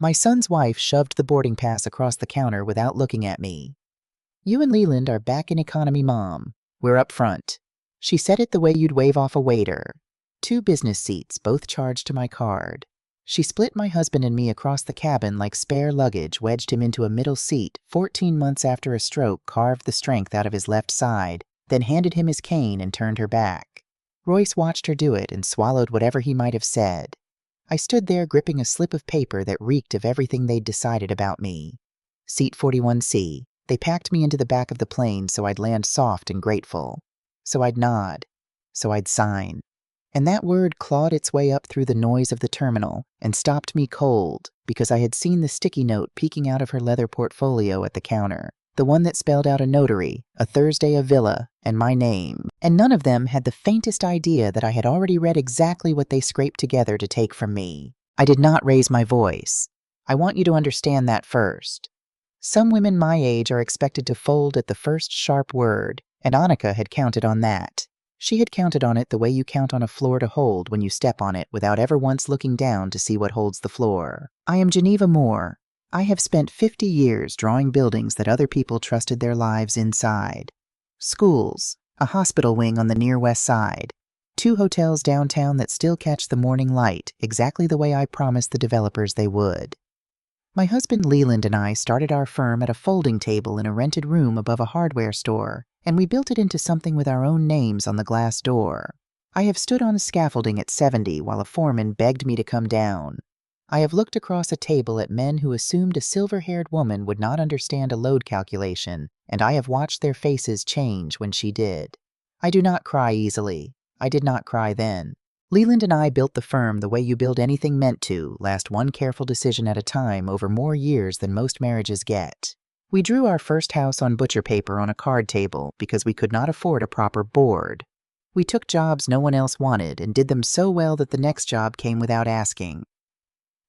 My son's wife shoved the boarding pass across the counter without looking at me. "You and Leland are back in economy, Mom. We're up front." She said it the way you'd wave off a waiter. 2 business seats, both charged to my card. She split my husband and me across the cabin like spare luggage, wedged him into a middle seat, 14 months after a stroke carved the strength out of his left side, then handed him his cane and turned her back. Royce watched her do it and swallowed whatever he might have said. I stood there gripping a slip of paper that reeked of everything they'd decided about me. Seat 41C. They packed me into the back of the plane so I'd land soft and grateful. So I'd nod. So I'd sign. And that word clawed its way up through the noise of the terminal and stopped me cold because I had seen the sticky note peeking out of her leather portfolio at the counter, the one that spelled out a notary, a Thursday a villa, and my name. And none of them had the faintest idea that I had already read exactly what they scraped together to take from me. I did not raise my voice. I want you to understand that first. Some women my age are expected to fold at the first sharp word, and Annika had counted on that. She had counted on it the way you count on a floor to hold when you step on it without ever once looking down to see what holds the floor. I am Geneva Moore. I have spent 50 years drawing buildings that other people trusted their lives inside. Schools, a hospital wing on the near west side, 2 hotels downtown that still catch the morning light exactly the way I promised the developers they would. My husband Leland and I started our firm at a folding table in a rented room above a hardware store, and we built it into something with our own names on the glass door. I have stood on a scaffolding at 70 while a foreman begged me to come down. I have looked across a table at men who assumed a silver-haired woman would not understand a load calculation, and I have watched their faces change when she did. I do not cry easily. I did not cry then. Leland and I built the firm the way you build anything meant to, last one careful decision at a time over more years than most marriages get. We drew our first house on butcher paper on a card table because we could not afford a proper board. We took jobs no one else wanted and did them so well that the next job came without asking.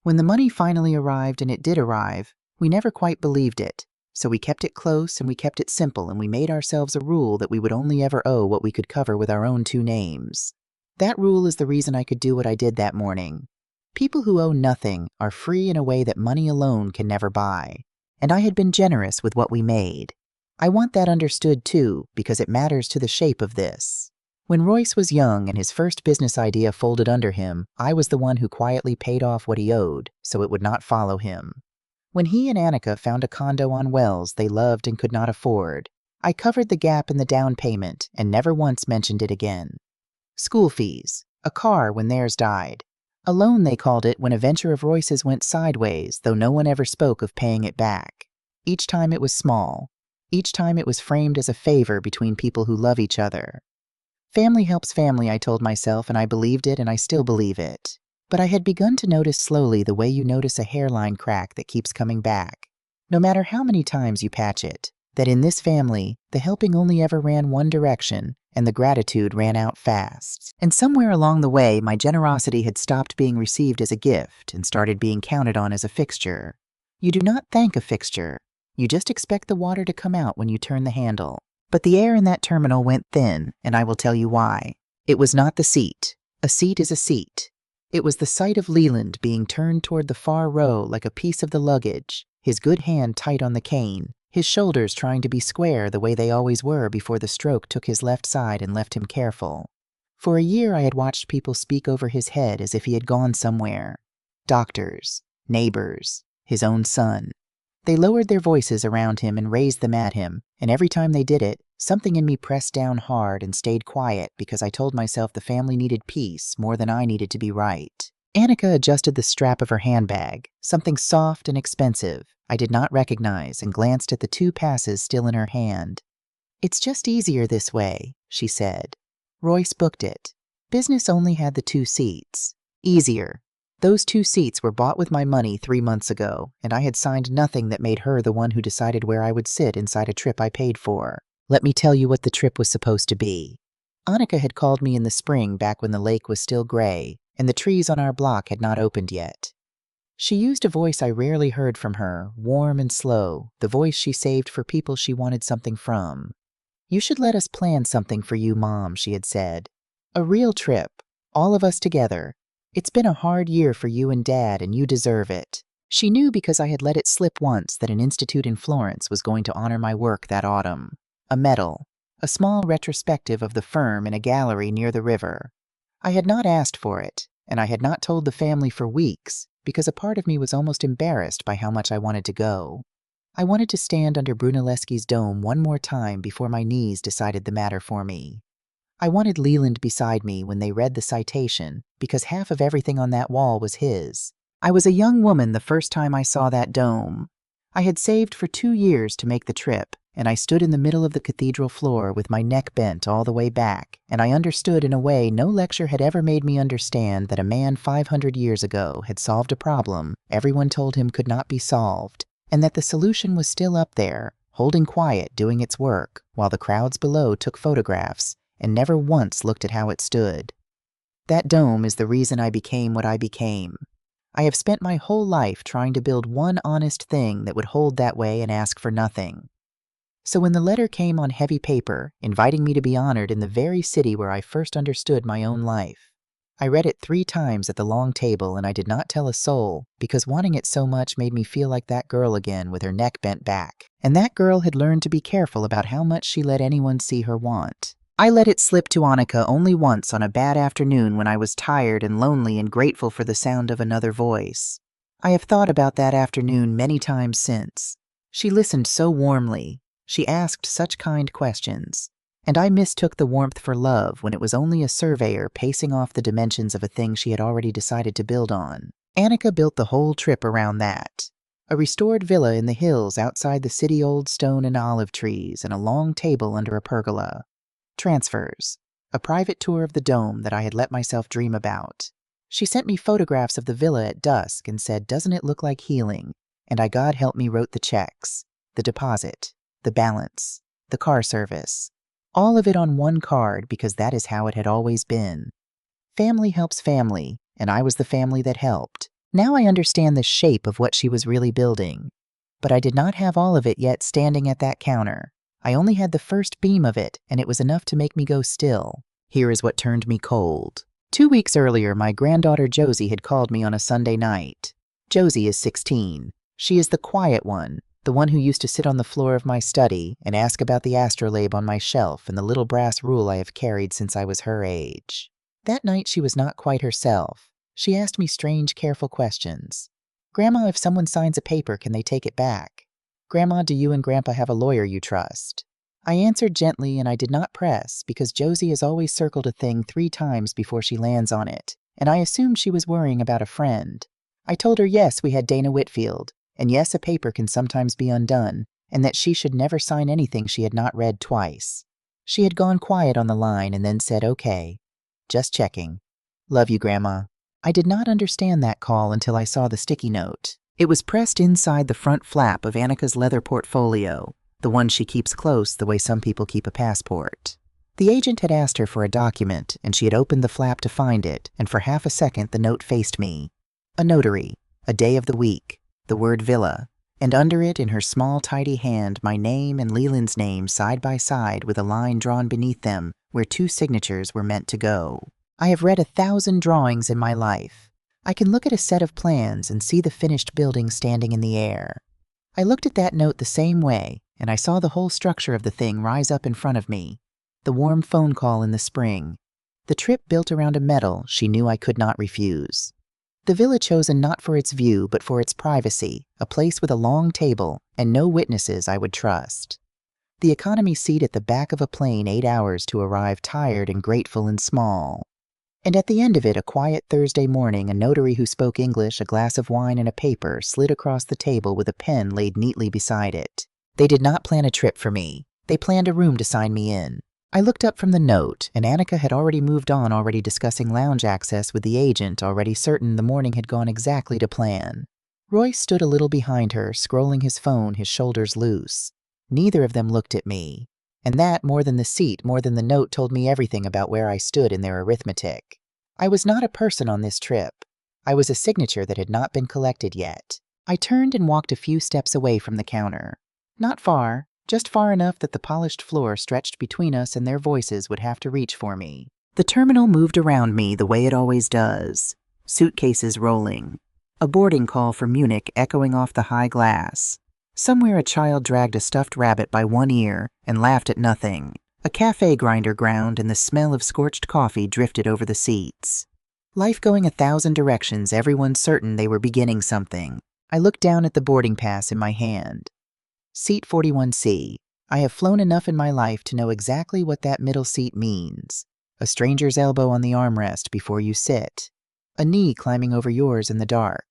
When the money finally arrived, and it did arrive, we never quite believed it, so we kept it close and we kept it simple, and we made ourselves a rule that we would only ever owe what we could cover with our own 2 names. That rule is the reason I could do what I did that morning. People who owe nothing are free in a way that money alone can never buy, and I had been generous with what we made. I want that understood too, because it matters to the shape of this. When Royce was young and his first business idea folded under him, I was the one who quietly paid off what he owed so it would not follow him. When he and Annika found a condo on Wells they loved and could not afford, I covered the gap in the down payment and never once mentioned it again. School fees, a car when theirs died. A loan, they called it when a venture of Royce's went sideways, though no one ever spoke of paying it back. Each time it was small. Each time it was framed as a favor between people who love each other. Family helps family, I told myself, and I believed it, and I still believe it. But I had begun to notice slowly the way you notice a hairline crack that keeps coming back, no matter how many times you patch it, that in this family, the helping only ever ran one direction, and the gratitude ran out fast. And somewhere along the way, my generosity had stopped being received as a gift and started being counted on as a fixture. You do not thank a fixture. You just expect the water to come out when you turn the handle. But the air in that terminal went thin, and I will tell you why. It was not the seat. A seat is a seat. It was the sight of Leland being turned toward the far row like a piece of the luggage, his good hand tight on the cane, his shoulders trying to be square the way they always were before the stroke took his left side and left him careful. For a year I had watched people speak over his head as if he had gone somewhere. Doctors, neighbors, his own son. They lowered their voices around him and raised them at him, and every time they did it, something in me pressed down hard and stayed quiet because I told myself the family needed peace more than I needed to be right. Annika adjusted the strap of her handbag, something soft and expensive I did not recognize, and glanced at the 2 passes still in her hand. "It's just easier this way," she said. Royce booked it. Business only had the 2 seats. Easier. Those 2 seats were bought with my money 3 months ago, and I had signed nothing that made her the one who decided where I would sit inside a trip I paid for. Let me tell you what the trip was supposed to be. Annika had called me in the spring back when the lake was still gray, and the trees on our block had not opened yet. She used a voice I rarely heard from her, warm and slow, the voice she saved for people she wanted something from. "You should let us plan something for you, Mom," she had said. "A real trip, all of us together. It's been a hard year for you and Dad, and you deserve it. She knew because I had let it slip once that an institute in Florence was going to honor my work that autumn. A medal, a small retrospective of the firm in a gallery near the river. I had not asked for it, and I had not told the family for weeks because a part of me was almost embarrassed by how much I wanted to go. I wanted to stand under Brunelleschi's dome one more time before my knees decided the matter for me. I wanted Leland beside me when they read the citation because half of everything on that wall was his. I was a young woman the first time I saw that dome. I had saved for 2 years to make the trip, and I stood in the middle of the cathedral floor with my neck bent all the way back, and I understood in a way no lecture had ever made me understand that a man 500 years ago had solved a problem everyone told him could not be solved, and that the solution was still up there, holding quiet, doing its work, while the crowds below took photographs and never once looked at how it stood. That dome is the reason I became what I became. I have spent my whole life trying to build one honest thing that would hold that way and ask for nothing. So when the letter came on heavy paper, inviting me to be honored in the very city where I first understood my own life, I read it 3 times at the long table, and I did not tell a soul because wanting it so much made me feel like that girl again with her neck bent back. And that girl had learned to be careful about how much she let anyone see her want. I let it slip to Annika only once on a bad afternoon when I was tired and lonely and grateful for the sound of another voice. I have thought about that afternoon many times since. She listened so warmly. She asked such kind questions. And I mistook the warmth for love when it was only a surveyor pacing off the dimensions of a thing she had already decided to build on. Annika built the whole trip around that. A restored villa in the hills outside the city, old stone and olive trees, and a long table under a pergola. Transfers. A private tour of the dome that I had let myself dream about. She sent me photographs of the villa at dusk and said, "Doesn't it look like healing?" And I, God help me, wrote the checks, the deposit, the balance, the car service. All of it on one card because that is how it had always been. Family helps family, and I was the family that helped. Now I understand the shape of what she was really building. But I did not have all of it yet standing at that counter. I only had the first beam of it, and it was enough to make me go still. Here is what turned me cold. 2 weeks earlier, my granddaughter Josie had called me on a Sunday night. Josie is 16. She is the quiet one, the one who used to sit on the floor of my study and ask about the astrolabe on my shelf and the little brass rule I have carried since I was her age. That night she was not quite herself. She asked me strange, careful questions. "Grandma, if someone signs a paper, can they take it back? Grandma, do you and Grandpa have a lawyer you trust?" I answered gently, and I did not press because Josie has always circled a thing 3 times before she lands on it, and I assumed she was worrying about a friend. I told her yes, we had Dana Whitfield, and yes, a paper can sometimes be undone, and that she should never sign anything she had not read twice. She had gone quiet on the line and then said, "Okay. Just checking. Love you, Grandma." I did not understand that call until I saw the sticky note. It was pressed inside the front flap of Annika's leather portfolio, the one she keeps close the way some people keep a passport. The agent had asked her for a document, and she had opened the flap to find it, and for half a second the note faced me. A notary, a day of the week, the word villa, and under it in her small tidy hand my name and Leland's name side by side with a line drawn beneath them where 2 signatures were meant to go. I have read 1,000 drawings in my life. I can look at a set of plans and see the finished building standing in the air. I looked at that note the same way, and I saw the whole structure of the thing rise up in front of me. The warm phone call in the spring. The trip built around a medal she knew I could not refuse. The villa chosen not for its view, but for its privacy, a place with a long table and no witnesses I would trust. The economy seat at the back of a plane 8 hours to arrive tired and grateful and small. And at the end of it, a quiet Thursday morning, a notary who spoke English, a glass of wine, and a paper slid across the table with a pen laid neatly beside it. They did not plan a trip for me. They planned a room to sign me in. I looked up from the note, and Annika had already moved on, already discussing lounge access with the agent, already certain the morning had gone exactly to plan. Royce stood a little behind her, scrolling his phone, his shoulders loose. Neither of them looked at me. And that, more than the seat, more than the note, told me everything about where I stood in their arithmetic. I was not a person on this trip. I was a signature that had not been collected yet. I turned and walked a few steps away from the counter. Not far, just far enough that the polished floor stretched between us and their voices would have to reach for me. The terminal moved around me the way it always does. Suitcases rolling. A boarding call for Munich echoing off the high glass. Somewhere a child dragged a stuffed rabbit by one ear and laughed at nothing. A cafe grinder ground and the smell of scorched coffee drifted over the seats. Life going 1,000 directions, everyone certain they were beginning something. I looked down at the boarding pass in my hand. Seat 41C. I have flown enough in my life to know exactly what that middle seat means. A stranger's elbow on the armrest before you sit. A knee climbing over yours in the dark.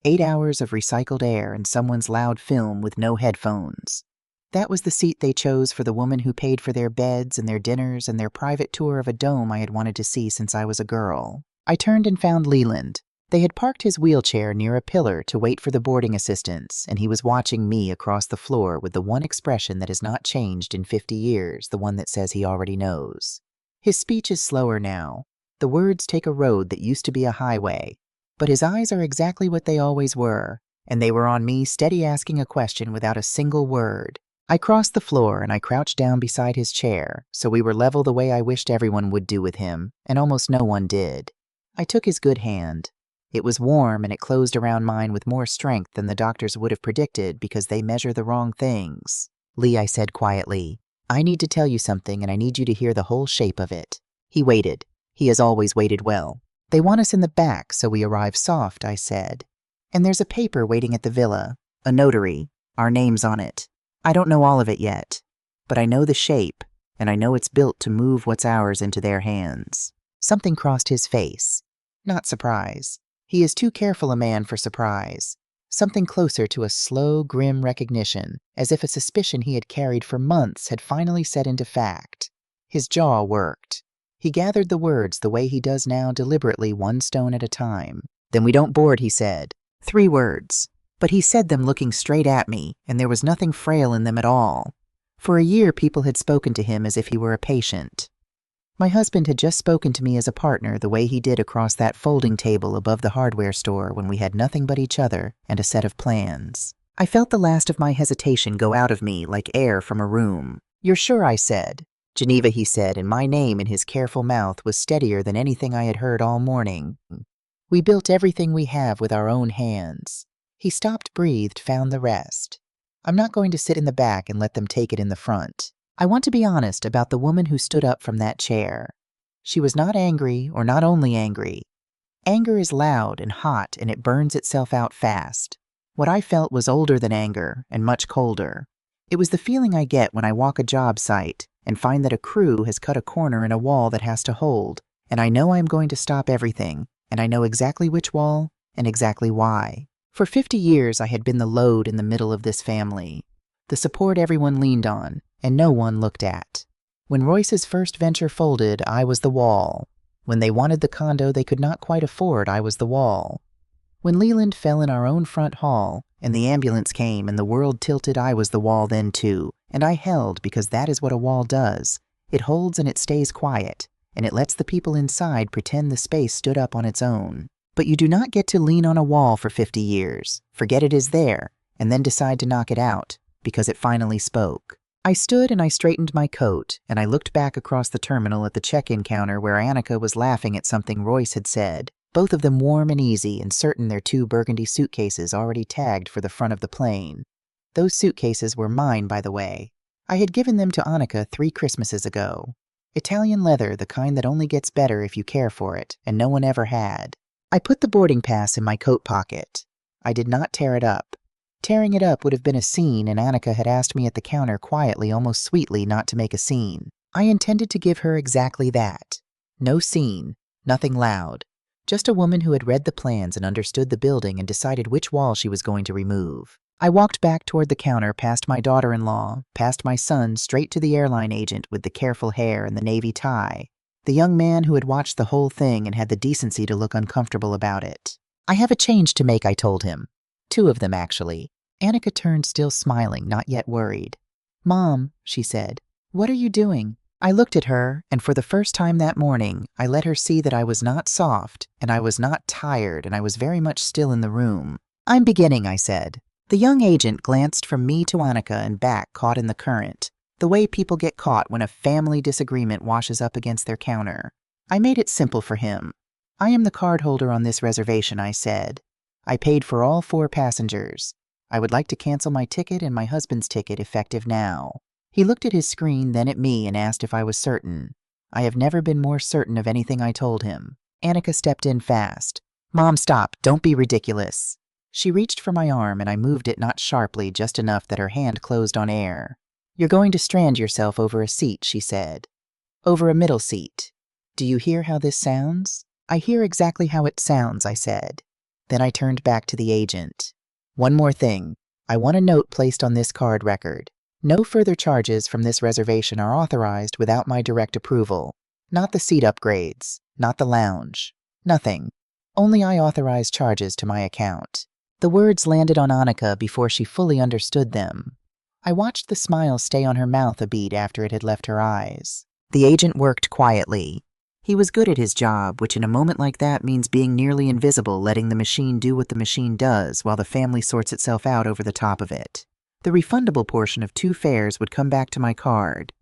8 hours of recycled air and someone's loud film with no headphones. That was the seat they chose for the woman who paid for their beds and their dinners and their private tour of a dome I had wanted to see since I was a girl. I turned and found Leland. They had parked his wheelchair near a pillar to wait for the boarding assistants, and he was watching me across the floor with the one expression that has not changed in 50 years, the one that says he already knows. His speech is slower now. The words take a road that used to be a highway. But his eyes are exactly what they always were, and they were on me, steady asking a question without a single word. I crossed the floor and I crouched down beside his chair, so we were level the way I wished everyone would do with him, and almost no one did. I took his good hand. It was warm and it closed around mine with more strength than the doctors would have predicted because they measure the wrong things. "Lee," I said quietly, "I need to tell you something and I need you to hear the whole shape of it." He waited. He has always waited well. "They want us in the back, so we arrive soft," I said. "And there's a paper waiting at the villa, a notary, our names on it. I don't know all of it yet, but I know the shape, and I know it's built to move what's ours into their hands." Something crossed his face. Not surprise. He is too careful a man for surprise. Something closer to a slow, grim recognition, as if a suspicion he had carried for months had finally set into fact. His jaw worked. He gathered the words the way he does now, deliberately, one stone at a time. "Then we don't board," he said. 3 words. But he said them looking straight at me, and there was nothing frail in them at all. For a year people had spoken to him as if he were a patient. My husband had just spoken to me as a partner the way he did across that folding table above the hardware store when we had nothing but each other and a set of plans. I felt the last of my hesitation go out of me like air from a room. "You're sure?" I said. "Geneva," he said, and my name in his careful mouth was steadier than anything I had heard all morning. "We built everything we have with our own hands." He stopped, breathed, found the rest. "I'm not going to sit in the back and let them take it in the front. I want to be honest about the woman who stood up from that chair. She was not angry, or not only angry. Anger is loud and hot, and it burns itself out fast. What I felt was older than anger, and much colder. It was the feeling I get when I walk a job site and find that a crew has cut a corner in a wall that has to hold, and I know I am going to stop everything, and I know exactly which wall and exactly why. For 50 years I had been the load in the middle of this family, the support everyone leaned on, and no one looked at. When Royce's first venture folded, I was the wall. When they wanted the condo they could not quite afford, I was the wall. When Leland fell in our own front hall, and the ambulance came and the world tilted, I was the wall then too, and I held because that is what a wall does. It holds and it stays quiet, and it lets the people inside pretend the space stood up on its own. But you do not get to lean on a wall for 50 years, forget it is there, and then decide to knock it out, because it finally spoke. I stood and I straightened my coat, and I looked back across the terminal at the check-in counter where Annika was laughing at something Royce had said, both of them warm and easy and certain their 2 burgundy suitcases already tagged for the front of the plane. Those suitcases were mine, by the way. I had given them to Annika 3 Christmases ago. Italian leather, the kind that only gets better if you care for it, and no one ever had. I put the boarding pass in my coat pocket. I did not tear it up. Tearing it up would have been a scene, and Annika had asked me at the counter quietly, almost sweetly, not to make a scene. I intended to give her exactly that. No scene, nothing loud. Just a woman who had read the plans and understood the building and decided which wall she was going to remove. I walked back toward the counter, past my daughter-in-law, past my son, straight to the airline agent with the careful hair and the navy tie, the young man who had watched the whole thing and had the decency to look uncomfortable about it. "I have a change to make," I told him. 2 of them, actually. Annika turned, still smiling, not yet worried. "Mom," she said, "what are you doing?" I looked at her, and for the first time that morning, I let her see that I was not soft, and I was not tired, and I was very much still in the room. "I'm beginning," I said. The young agent glanced from me to Annika and back, caught in the current, the way people get caught when a family disagreement washes up against their counter. I made it simple for him. "I am the cardholder on this reservation," I said. I paid for all 4 passengers. I would like to cancel my ticket and my husband's ticket effective now. He looked at his screen, then at me, and asked if I was certain. I have never been more certain of anything I told him. Annika stepped in fast. Mom, stop. Don't be ridiculous. She reached for my arm, and I moved it not sharply, just enough that her hand closed on air. You're going to strand yourself over a seat, she said. Over a middle seat. Do you hear how this sounds? I hear exactly how it sounds, I said. Then I turned back to the agent. One more thing. I want a note placed on this card record. No further charges from this reservation are authorized without my direct approval. Not the seat upgrades, not the lounge. Nothing. Only I authorize charges to my account. The words landed on Annika before she fully understood them. I watched the smile stay on her mouth a beat after it had left her eyes. The agent worked quietly. He was good at his job, which in a moment like that means being nearly invisible, letting the machine do what the machine does while the family sorts itself out over the top of it. The refundable portion of 2 fares would come back to my card.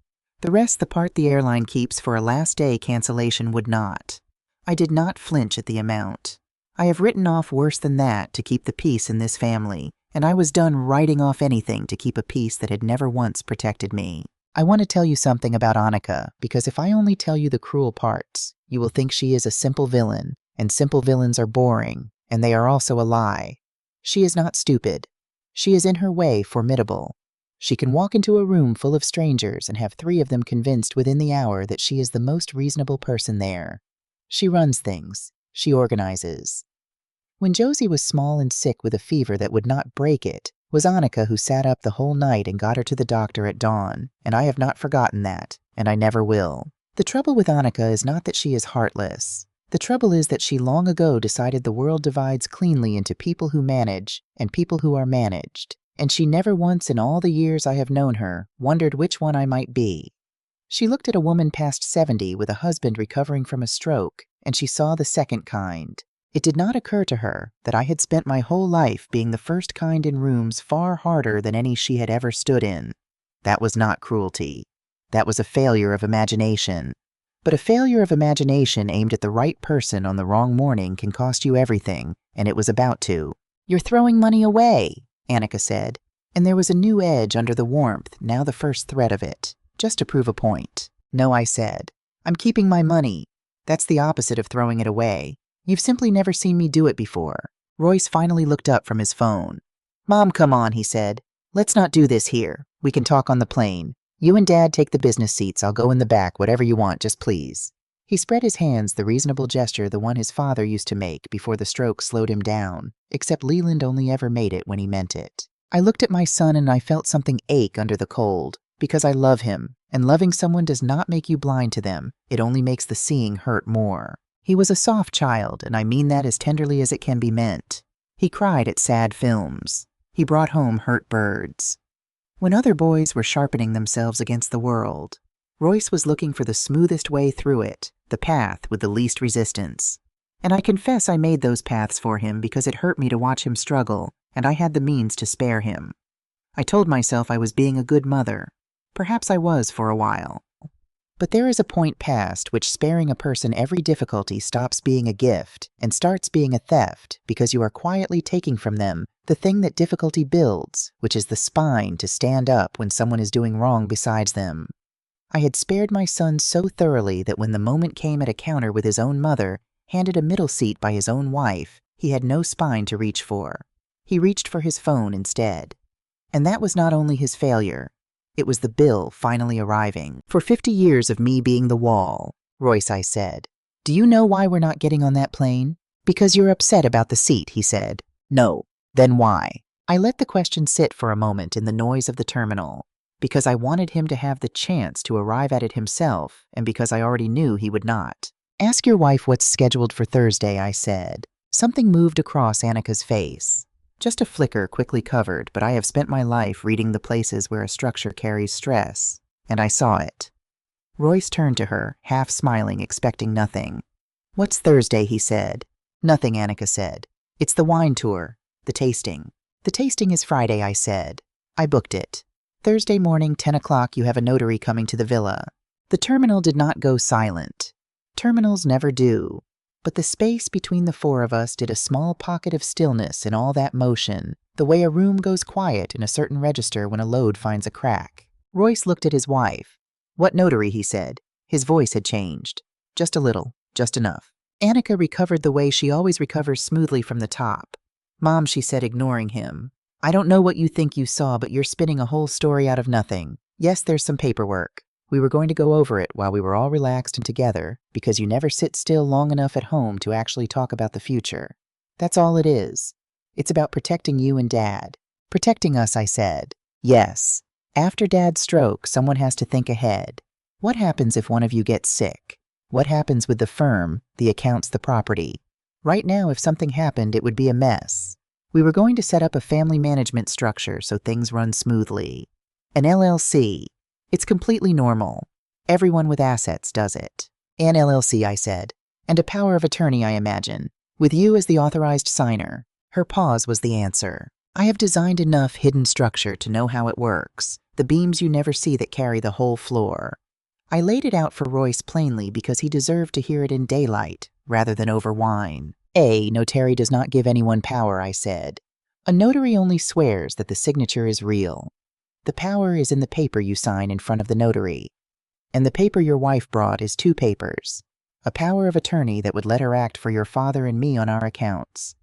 The rest, the part the airline keeps for a last-day cancellation, would not. I did not flinch at the amount. I have written off worse than that to keep the peace in this family, and I was done writing off anything to keep a peace that had never once protected me. I want to tell you something about Annika, because if I only tell you the cruel parts, you will think she is a simple villain, and simple villains are boring, and they are also a lie. She is not stupid. She is in her way formidable. She can walk into a room full of strangers and have 3 of them convinced within the hour that she is the most reasonable person there. She runs things. She organizes. When Josie was small and sick with a fever that would not break it, was Annika who sat up the whole night and got her to the doctor at dawn, and I have not forgotten that, and I never will. The trouble with Annika is not that she is heartless. The trouble is that she long ago decided the world divides cleanly into people who manage and people who are managed, and she never once in all the years I have known her wondered which one I might be. She looked at a woman past 70 with a husband recovering from a stroke, and she saw the second kind. It did not occur to her that I had spent my whole life being the first kind in rooms far harder than any she had ever stood in. That was not cruelty. That was a failure of imagination. But a failure of imagination aimed at the right person on the wrong morning can cost you everything, and it was about to. You're throwing money away, Annika said, and there was a new edge under the warmth, now the first threat of it, just to prove a point. No, I said. I'm keeping my money. That's the opposite of throwing it away. You've simply never seen me do it before. Royce finally looked up from his phone. Mom, come on, he said. Let's not do this here. We can talk on the plane. You and Dad take the business seats. I'll go in the back, whatever you want, just please. He spread his hands, the reasonable gesture the one his father used to make before the stroke slowed him down, except Leland only ever made it when he meant it. I looked at my son and I felt something ache under the cold, because I love him, and loving someone does not make you blind to them. It only makes the seeing hurt more. He was a soft child, and I mean that as tenderly as it can be meant. He cried at sad films. He brought home hurt birds. When other boys were sharpening themselves against the world, Royce was looking for the smoothest way through it, the path with the least resistance. And I confess I made those paths for him because it hurt me to watch him struggle, and I had the means to spare him. I told myself I was being a good mother. Perhaps I was for a while. But there is a point past which sparing a person every difficulty stops being a gift and starts being a theft because you are quietly taking from them the thing that difficulty builds, which is the spine to stand up when someone is doing wrong besides them. I had spared my son so thoroughly that when the moment came at a counter with his own mother, handed a middle seat by his own wife, he had no spine to reach for. He reached for his phone instead. And that was not only his failure. It was the bill finally arriving. For 50 years of me being the wall, Royce, I said. Do you know why we're not getting on that plane? Because you're upset about the seat, he said. No. Then why? I let the question sit for a moment in the noise of the terminal. Because I wanted him to have the chance to arrive at it himself, and because I already knew he would not. Ask your wife what's scheduled for Thursday, I said. Something moved across Annika's face. Just a flicker quickly covered, but I have spent my life reading the places where a structure carries stress, and I saw it. Royce turned to her, half smiling, expecting nothing. What's Thursday, he said. Nothing, Annika said. It's the wine tour, the tasting. The tasting is Friday, I said. I booked it. Thursday morning, 10 o'clock, you have a notary coming to the villa. The terminal did not go silent. Terminals never do. But the space between the four of us did a small pocket of stillness in all that motion, the way a room goes quiet in a certain register when a load finds a crack. Royce looked at his wife. "What notary?" he said. His voice had changed. "Just a little, just enough." Annika recovered the way she always recovers smoothly from the top. "Mom," she said, ignoring him, "I don't know what you think you saw, but you're spinning a whole story out of nothing. Yes, there's some paperwork. We were going to go over it while we were all relaxed and together, because you never sit still long enough at home to actually talk about the future. That's all it is. It's about protecting you and Dad." "Protecting us," I said. "Yes. After Dad's stroke, someone has to think ahead. What happens if one of you gets sick? What happens with the firm, the accounts, the property? Right now, if something happened, it would be a mess. We were going to set up a family management structure so things run smoothly. An LLC. It's completely normal. Everyone with assets does it." "An LLC," I said. "And a power of attorney, I imagine, with you as the authorized signer." Her pause was the answer. "I have designed enough hidden structure to know how it works, the beams you never see that carry the whole floor." I laid it out for Royce plainly because he deserved to hear it in daylight rather than over wine. "A notary does not give anyone power," I said. "A notary only swears that the signature is real. The power is in the paper you sign in front of the notary. And the paper your wife brought is two papers. A power of attorney that would let her act for your father and me on our accounts.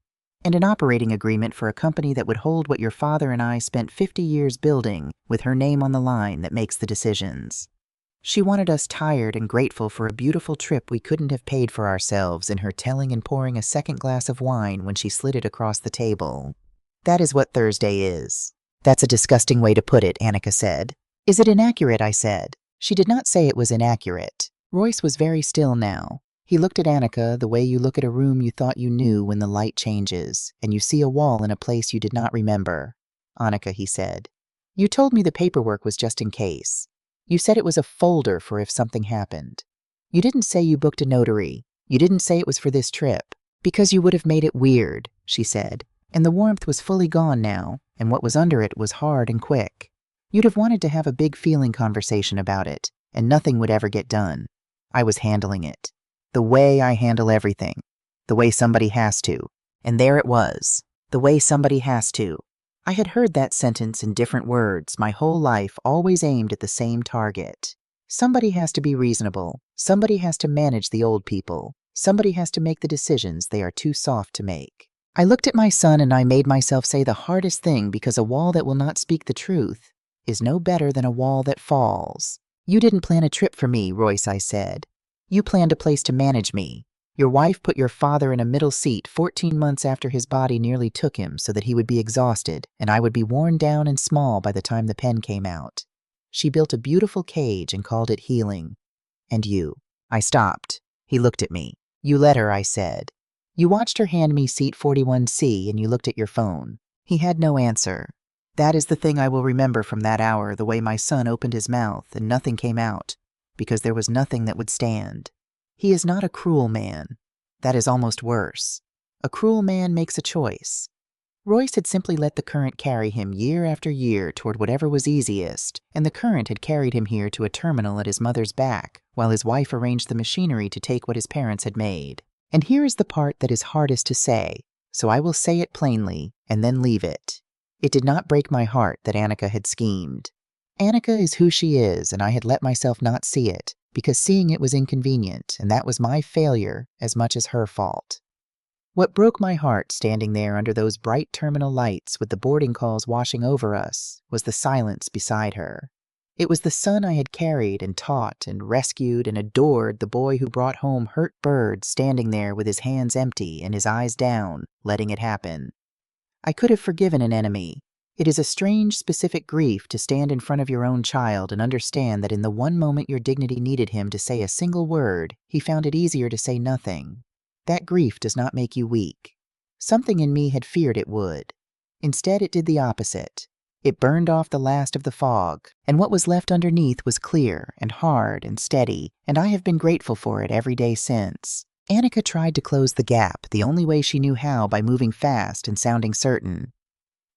And an operating agreement for a company that would hold what your father and I spent 50 years building with her name on the line that makes the decisions." She wanted us tired and grateful for a beautiful trip we couldn't have paid for ourselves in her telling and pouring a second glass of wine when she slid it across the table. "That is what Thursday is." "That's a disgusting way to put it," Annika said. "Is it inaccurate?" I said. She did not say it was inaccurate. Royce was very still now. He looked at Annika the way you look at a room you thought you knew when the light changes, and you see a wall in a place you did not remember. "Annika," he said, "you told me the paperwork was just in case. You said it was a folder for if something happened. You didn't say you booked a notary. You didn't say it was for this trip. Because you would have made it weird," she said, "and the warmth was fully gone now, and what was under it was hard and quick. You'd have wanted to have a big feeling conversation about it, and nothing would ever get done. I was handling it. The way I handle everything. The way somebody has to. And there it was. The way somebody has to." I had heard that sentence in different words my whole life, always aimed at the same target. Somebody has to be reasonable. Somebody has to manage the old people. Somebody has to make the decisions they are too soft to make. I looked at my son and I made myself say the hardest thing, because a wall that will not speak the truth is no better than a wall that falls. "You didn't plan a trip for me, Royce," I said. "You planned a place to manage me. Your wife put your father in a middle seat 14 months after his body nearly took him so that he would be exhausted and I would be worn down and small by the time the pen came out. She built a beautiful cage and called it healing. And you." I stopped. He looked at me. "You let her," I said. "You watched her hand me seat 41C and you looked at your phone." He had no answer. That is the thing I will remember from that hour, the way my son opened his mouth and nothing came out, because there was nothing that would stand. He is not a cruel man. That is almost worse. A cruel man makes a choice. Royce had simply let the current carry him year after year toward whatever was easiest, and the current had carried him here to a terminal at his mother's back, while his wife arranged the machinery to take what his parents had made. And here is the part that is hardest to say, so I will say it plainly and then leave it. It did not break my heart that Annika had schemed. Annika is who she is, and I had let myself not see it, because seeing it was inconvenient, and that was my failure as much as her fault. What broke my heart standing there under those bright terminal lights with the boarding calls washing over us was the silence beside her. It was the son I had carried and taught and rescued and adored, the boy who brought home hurt birds, standing there with his hands empty and his eyes down, letting it happen. I could have forgiven an enemy. It is a strange, specific grief to stand in front of your own child and understand that in the one moment your dignity needed him to say a single word, he found it easier to say nothing. That grief does not make you weak. Something in me had feared it would. Instead, it did the opposite. It burned off the last of the fog, and what was left underneath was clear and hard and steady, and I have been grateful for it every day since. Annika tried to close the gap the only way she knew how, by moving fast and sounding certain.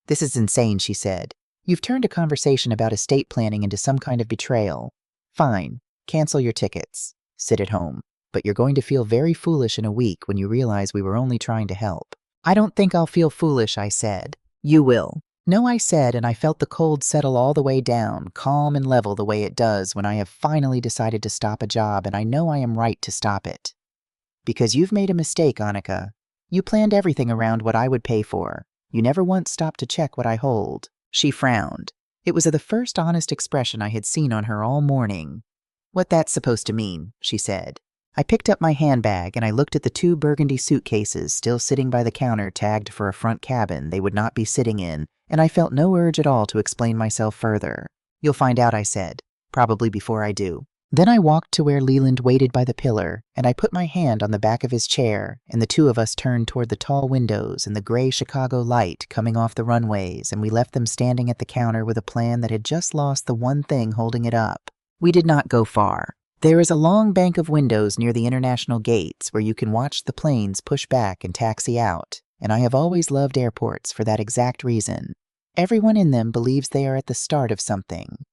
"This is insane," she said. "You've turned a conversation about estate planning into some kind of betrayal. Fine. Cancel your tickets. Sit at home." but you're going to feel very foolish in a week when you realize we were only trying to help." "I don't think I'll feel foolish," I said. "You will." "No," I said, and I felt the cold settle all the way down, calm and level the way it does when I have finally decided to stop a job and I know I am right to stop it. "Because you've made a mistake, Annika. You planned everything around what I would pay for. You never once stopped to check what I hold." She frowned. It was the first honest expression I had seen on her all morning. "What that's supposed to mean," she said. I picked up my handbag and I looked at the 2 burgundy suitcases still sitting by the counter tagged for a front cabin they would not be sitting in, and I felt no urge at all to explain myself further. "You'll find out," I said, "probably before I do." Then I walked to where Leland waited by the pillar, and I put my hand on the back of his chair, and the 2 of us turned toward the tall windows and the gray Chicago light coming off the runways, and we left them standing at the counter with a plan that had just lost the one thing holding it up. We did not go far. There is a long bank of windows near the international gates where you can watch the planes push back and taxi out, and I have always loved airports for that exact reason. Everyone in them believes they are at the start of something.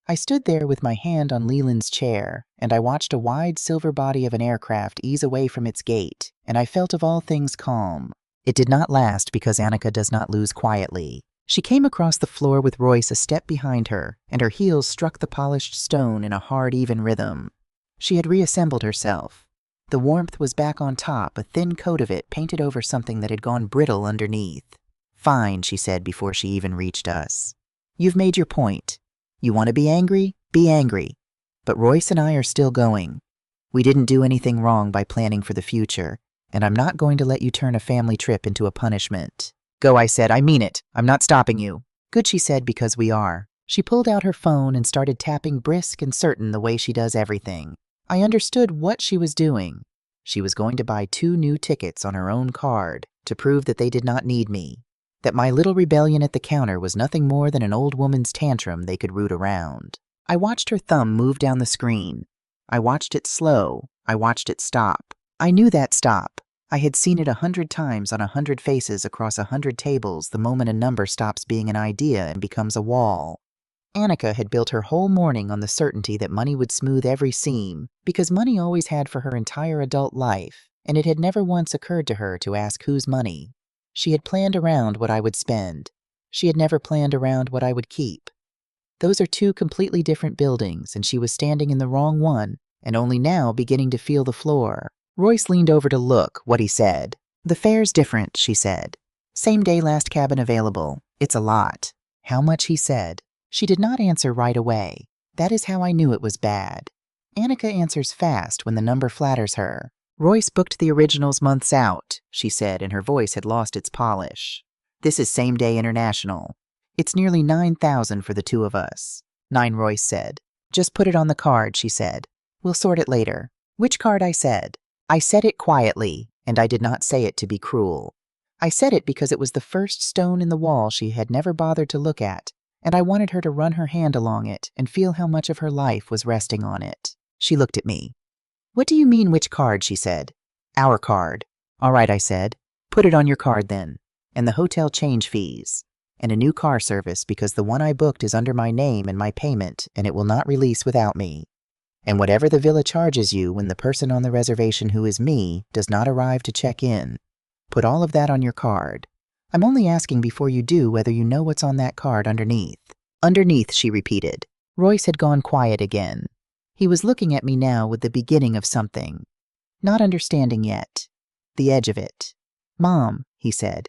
I stood there with my hand on Leland's chair, and I watched a wide silver body of an aircraft ease away from its gate, and I felt of all things calm. It did not last because Annika does not lose quietly. She came across the floor with Royce a step behind her, and her heels struck the polished stone in a hard, even rhythm. She had reassembled herself. The warmth was back on top, a thin coat of it painted over something that had gone brittle underneath. "Fine," she said before she even reached us. "You've made your point. You want to be angry? Be angry. But Royce and I are still going. We didn't do anything wrong by planning for the future, and I'm not going to let you turn a family trip into a punishment." "Go," I said. "I mean it. I'm not stopping you." "Good," she said, "because we are." She pulled out her phone and started tapping brisk and certain the way she does everything. I understood what she was doing. She was going to buy 2 new tickets on her own card to prove that they did not need me, that my little rebellion at the counter was nothing more than an old woman's tantrum they could root around. I watched her thumb move down the screen. I watched it slow. I watched it stop. I knew that stop. I had seen it 100 times on 100 faces across 100 tables the moment a number stops being an idea and becomes a wall. Annika had built her whole morning on the certainty that money would smooth every seam, because money always had for her entire adult life, and it had never once occurred to her to ask whose money. She had planned around what I would spend. She had never planned around what I would keep. Those are 2 completely different buildings, and she was standing in the wrong one, and only now beginning to feel the floor. Royce leaned over to look what he said. "The fare's different," she said. "Same day, last cabin available. It's a lot." "How much?" he said. She did not answer right away. That is how I knew it was bad. Annika answers fast when the number flatters her. "Royce booked the originals months out," she said, and her voice had lost its polish. "This is same-day international. It's nearly 9,000 for the 2 of us." "9," Royce said. "Just put it on the card," she said. "We'll sort it later." "Which card?" I said. I said it quietly, and I did not say it to be cruel. I said it because it was the first stone in the wall she had never bothered to look at, and I wanted her to run her hand along it and feel how much of her life was resting on it. She looked at me. "What do you mean, which card?" she said. "Our card." "All right," I said. "Put it on your card then. And the hotel change fees. And a new car service because the one I booked is under my name and my payment, and it will not release without me. And whatever the villa charges you when the person on the reservation who is me does not arrive to check in. Put all of that on your card. I'm only asking before you do whether you know what's on that card underneath." "Underneath," she repeated. Royce had gone quiet again. He was looking at me now with the beginning of something. Not understanding yet. The edge of it. "Mom," he said.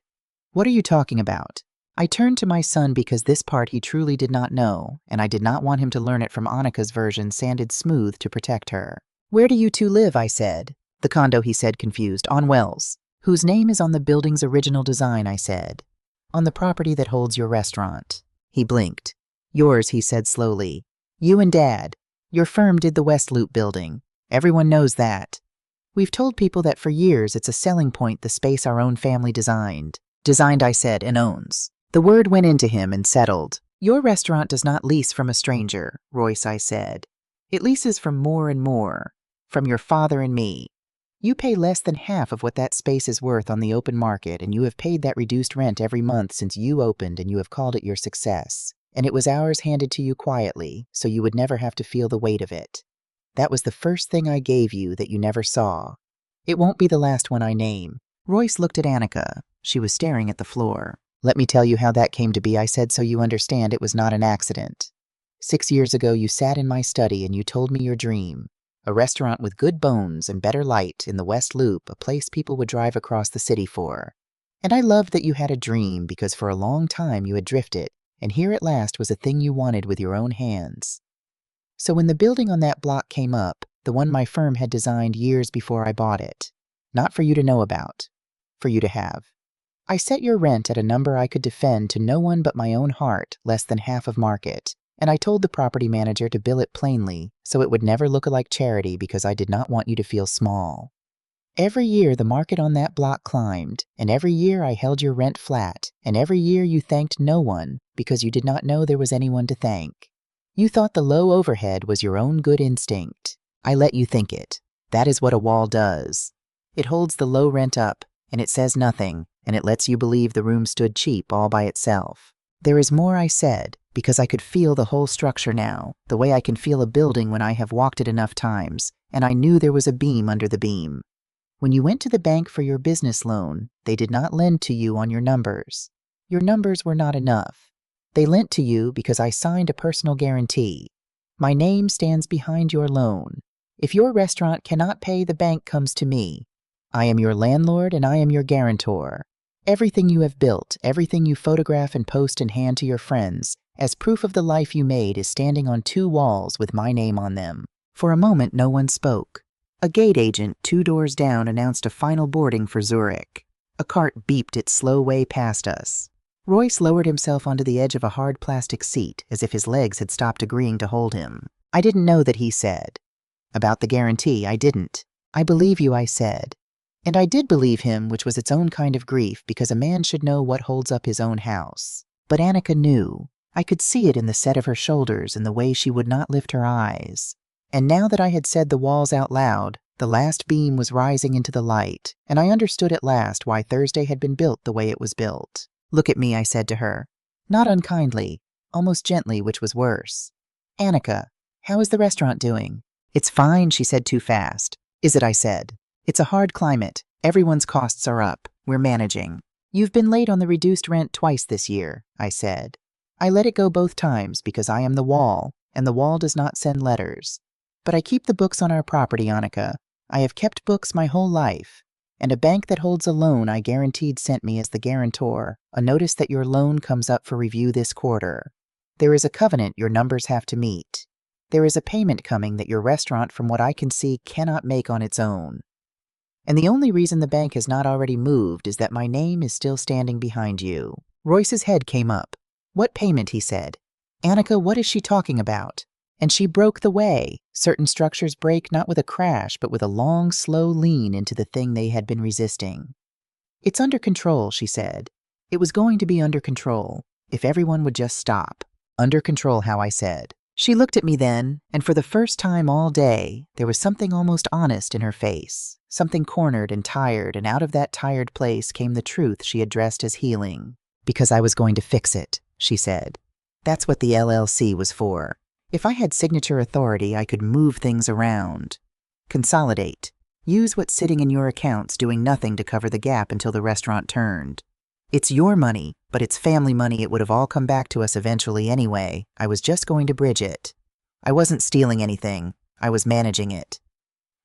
"What are you talking about?" I turned to my son because this part he truly did not know, and I did not want him to learn it from Annika's version sanded smooth to protect her. "Where do you 2 live?" I said. "The condo," he said, confused. "On Wells." "Whose name is on the building's original design?" I said. "On the property that holds your restaurant." He blinked. "Yours," he said slowly. "You and Dad. Your firm did the West Loop building. Everyone knows that. We've told people that for years it's a selling point, the space our own family designed." "Designed," I said, "and owns." The word went into him and settled. "Your restaurant does not lease from a stranger, Royce," I said. "It leases from more and more. From your father and me. You pay less than half of what that space is worth on the open market, and you have paid that reduced rent every month since you opened, and you have called it your success. And it was ours handed to you quietly, so you would never have to feel the weight of it. That was the first thing I gave you that you never saw. It won't be the last one I name." Royce looked at Annika. She was staring at the floor. "Let me tell you how that came to be," I said, "so you understand it was not an accident. 6 years ago, you sat in my study and you told me your dream. A restaurant with good bones and better light in the West Loop, a place people would drive across the city for. And I loved that you had a dream because for a long time you had drifted, and here at last was a thing you wanted with your own hands. So when the building on that block came up, the one my firm had designed years before I bought it, not for you to know about, for you to have, I set your rent at a number I could defend to no one but my own heart, less than half of market, and I told the property manager to bill it plainly so it would never look like charity because I did not want you to feel small. Every year the market on that block climbed, and every year I held your rent flat, and every year you thanked no one because you did not know there was anyone to thank. You thought the low overhead was your own good instinct. I let you think it. That is what a wall does. It holds the low rent up, and it says nothing, and it lets you believe the room stood cheap all by itself. There is more, I said, because I could feel the whole structure now, the way I can feel a building when I have walked it enough times, and I knew there was a beam under the beam. When you went to the bank for your business loan, they did not lend to you on your numbers. Your numbers were not enough. They lent to you because I signed a personal guarantee. My name stands behind your loan. If your restaurant cannot pay, the bank comes to me. I am your landlord and I am your guarantor. Everything you have built, everything you photograph and post and hand to your friends, as proof of the life you made, is standing on 2 walls with my name on them. For a moment no one spoke. A gate agent 2 doors down announced a final boarding for Zurich. A cart beeped its slow way past us. Royce lowered himself onto the edge of a hard plastic seat, as if his legs had stopped agreeing to hold him. "I didn't know that," he said. "About the guarantee, I didn't. I believe you," I said. And I did believe him, which was its own kind of grief, because a man should know what holds up his own house. But Annika knew. I could see it in the set of her shoulders and the way she would not lift her eyes. And now that I had said the walls out loud, the last beam was rising into the light, and I understood at last why Thursday had been built the way it was built. "Look at me," I said to her. Not unkindly, almost gently, which was worse. "Annika, how is the restaurant doing?" "It's fine," she said too fast. "Is it?" I said. "It's a hard climate. Everyone's costs are up. We're managing." "You've been late on the reduced rent twice this year," I said. "I let it go both times because I am the wall, and the wall does not send letters. But I keep the books on our property, Annika. I have kept books my whole life. And a bank that holds a loan I guaranteed sent me as the guarantor a notice that your loan comes up for review this quarter. There is a covenant your numbers have to meet. There is a payment coming that your restaurant, from what I can see, cannot make on its own. And the only reason the bank has not already moved is that my name is still standing behind you." Royce's head came up. "What payment?" he said. "Annika, what is she talking about?" And she broke the way. Certain structures break not with a crash, but with a long, slow lean into the thing they had been resisting. "It's under control," she said. "It was going to be under control, if everyone would just stop." "Under control, how?" I said. She looked at me then, and for the first time all day, there was something almost honest in her face, something cornered and tired, and out of that tired place came the truth she had dressed as healing. "Because I was going to fix it," she said. "That's what the LLC was for. If I had signature authority, I could move things around. Consolidate. Use what's sitting in your accounts doing nothing to cover the gap until the restaurant turned. It's your money, but it's family money. It would have all come back to us eventually anyway. I was just going to bridge it. I wasn't stealing anything. I was managing it.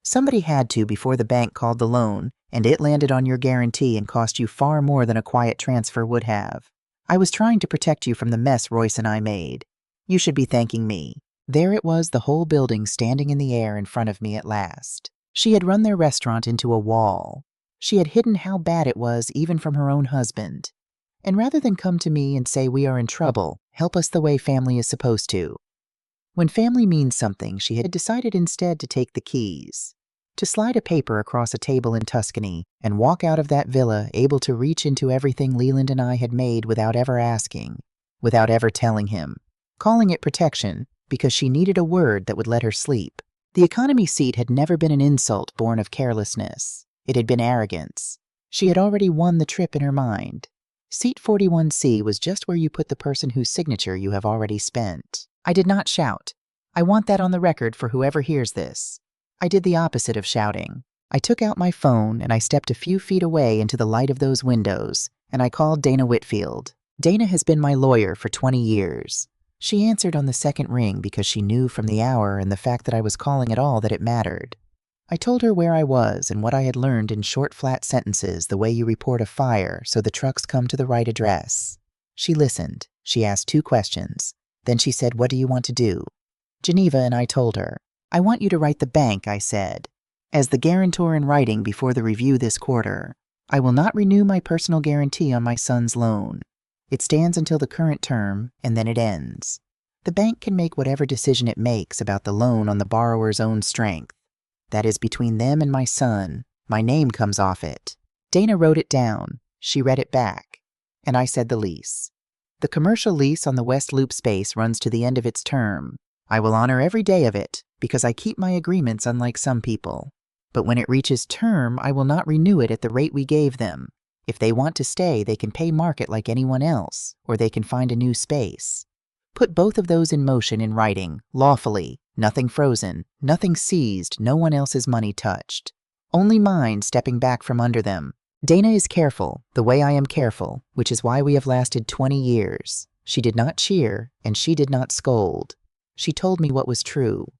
Somebody had to before the bank called the loan, and it landed on your guarantee and cost you far more than a quiet transfer would have. I was trying to protect you from the mess Royce and I made. You should be thanking me." There it was, the whole building standing in the air in front of me at last. She had run their restaurant into a wall. She had hidden how bad it was even from her own husband. And rather than come to me and say we are in trouble, help us the way family is supposed to. When family means something, she had decided instead to take the keys, to slide a paper across a table in Tuscany and walk out of that villa able to reach into everything Leland and I had made without ever asking, without ever telling him. Calling it protection because she needed a word that would let her sleep. The economy seat had never been an insult born of carelessness. It had been arrogance. She had already won the trip in her mind. Seat 41C was just where you put the person whose signature you have already spent. I did not shout. I want that on the record for whoever hears this. I did the opposite of shouting. I took out my phone and I stepped a few feet away into the light of those windows, and I called Dana Whitfield. Dana has been my lawyer for 20 years. She answered on the second ring because she knew from the hour and the fact that I was calling at all that it mattered. I told her where I was and what I had learned in short, flat sentences, the way you report a fire so the trucks come to the right address. She listened. She asked 2 questions. Then she said, "What do you want to do?" Geneva and I told her. "I want you to write the bank," I said. "As the guarantor in writing before the review this quarter, I will not renew my personal guarantee on my son's loan. It stands until the current term, and then it ends. The bank can make whatever decision it makes about the loan on the borrower's own strength. That is between them and my son. My name comes off it." Dana wrote it down. She read it back. And I said the lease. "The commercial lease on the West Loop space runs to the end of its term. I will honor every day of it, because I keep my agreements unlike some people. But when it reaches term, I will not renew it at the rate we gave them. If they want to stay, they can pay market like anyone else, or they can find a new space. Put both of those in motion in writing, lawfully, nothing frozen, nothing seized, no one else's money touched. Only mine stepping back from under them. Dana is careful, the way I am careful, which is why we have lasted 20 years. She did not cheer, and she did not scold. She told me what was true.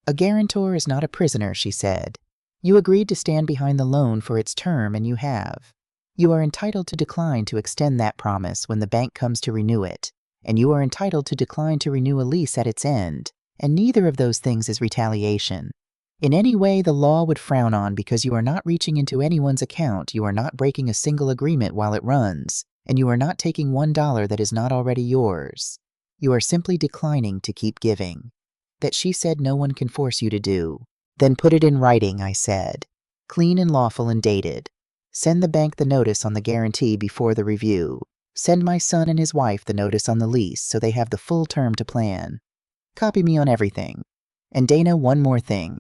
A guarantor is not a prisoner, she said. You agreed to stand behind the loan for its term, and you have. You are entitled to decline to extend that promise when the bank comes to renew it, and you are entitled to decline to renew a lease at its end, and neither of those things is retaliation. In any way the law would frown on because you are not reaching into anyone's account, you are not breaking a single agreement while it runs, and you are not taking $1 that is not already yours. You are simply declining to keep giving. That she said no one can force you to do. Then put it in writing, I said. Clean and lawful and dated. Send the bank the notice on the guarantee before the review. Send my son and his wife the notice on the lease so they have the full term to plan. Copy me on everything. And Dana, one more thing.